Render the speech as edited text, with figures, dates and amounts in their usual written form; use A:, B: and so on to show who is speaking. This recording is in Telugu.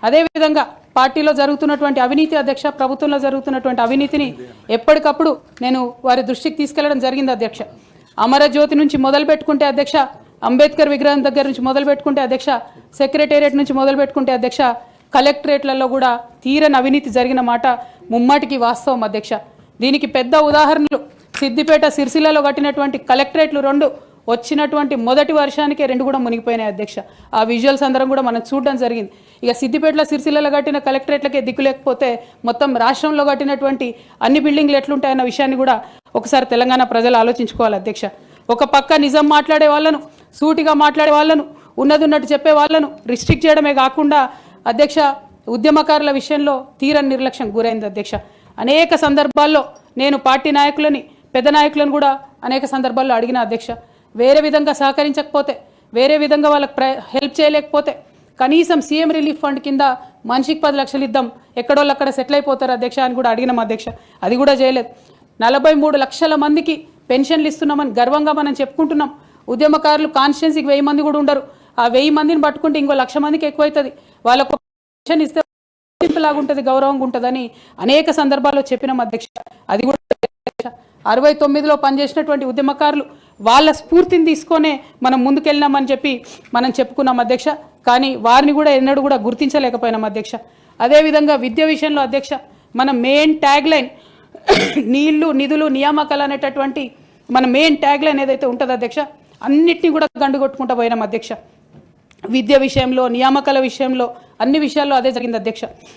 A: అదేవిధంగా పార్టీలో జరుగుతున్నటువంటి అవినీతి అధ్యక్ష, ప్రభుత్వంలో జరుగుతున్నటువంటి అవినీతిని ఎప్పటికప్పుడు నేను వారి దృష్టికి తీసుకెళ్లడం జరిగింది అధ్యక్ష. అమరజ్యోతి నుంచి మొదలు పెట్టుకుంటే అధ్యక్ష, అంబేద్కర్ విగ్రహం దగ్గర నుంచి మొదలు పెట్టుకుంటే అధ్యక్ష, సెక్రటేరియట్ నుంచి మొదలు పెట్టుకుంటే అధ్యక్ష, కలెక్టరేట్లలో కూడా తీరని అవినీతి జరిగిన మాట ముమ్మాటికి వాస్తవం అధ్యక్ష. దీనికి పెద్ద ఉదాహరణలు సిద్దిపేట సిరిసిల్లలో కట్టినటువంటి కలెక్టరేట్లు 2 వచ్చినటువంటి మొదటి వర్షానికే 2 కూడా మునిగిపోయినాయి అధ్యక్ష. ఆ విజువల్స్ అందరం కూడా మనం చూడడం జరిగింది. ఇక సిద్దిపేటలో సిరిసిల్లలో కట్టిన కలెక్టరేట్లకే దిక్కు లేకపోతే మొత్తం రాష్ట్రంలో కట్టినటువంటి అన్ని బిల్డింగ్లు ఎట్లుంటాయన్న విషయాన్ని కూడా ఒకసారి తెలంగాణ ప్రజలు ఆలోచించుకోవాలి అధ్యక్ష. ఒక పక్క నిజం మాట్లాడే వాళ్ళను, సూటిగా మాట్లాడే వాళ్ళను, ఉన్నది ఉన్నట్టు చెప్పే వాళ్ళను రిస్ట్రిక్ట్ చేయడమే కాకుండా అధ్యక్ష, ఉద్యమకారుల విషయంలో తీరని నిర్లక్ష్యం గురైంది అధ్యక్ష. అనేక సందర్భాల్లో నేను పార్టీ నాయకులని, పెద్ద నాయకులను కూడా అనేక సందర్భాల్లో అడిగిన అధ్యక్ష. వేరే విధంగా సహకరించకపోతే, వేరే విధంగా వాళ్ళకి హెల్ప్ చేయలేకపోతే కనీసం సీఎం రిలీఫ్ ఫండ్ కింద మనిషికి 10 లక్షలు ఇద్దాం, ఎక్కడోళ్ళు అక్కడ సెటిల్ అయిపోతారు అధ్యక్ష అని కూడా అడిగినాం అధ్యక్ష. అది కూడా చేయలేదు. 43 లక్షల మందికి పెన్షన్లు ఇస్తున్నామని గర్వంగా మనం చెప్పుకుంటున్నాం. ఉద్యమకారులు కాన్స్టిట్యున్సీకి 1000 మంది కూడా ఉండరు. ఆ 1000 మందిని పట్టుకుంటే ఇంకో 1,00,000 మందికి ఎక్కువైతుంది. వాళ్ళకు పెన్షన్ ఇస్తే లాగుంటుంది, గౌరవంగా ఉంటుందని అనేక సందర్భాల్లో చెప్పినాం అధ్యక్ష. అది కూడా 69లో పనిచేసినటువంటి ఉద్యమకారులు వాళ్ళ స్ఫూర్తిని తీసుకొనే మనం ముందుకెళ్ళినామని చెప్పి మనం చెప్పుకున్నాం అధ్యక్ష. కానీ వారిని కూడా ఎన్నడూ కూడా గుర్తించలేకపోయినాం అధ్యక్ష. అదేవిధంగా విద్య విషయంలో అధ్యక్ష, మన మెయిన్ ట్యాగ్ లైన్ నీళ్లు, నిధులు, నియామకాలు అనేటటువంటి మన మెయిన్ ట్యాగ్ లైన్ ఏదైతే ఉంటుందో అధ్యక్ష, అన్నిటినీ కూడా గండుగొట్టుకుంటూ పోయినాం అధ్యక్ష. విద్య విషయంలో, నియామకాల విషయంలో, అన్ని విషయాల్లో అదే జరిగింది అధ్యక్ష.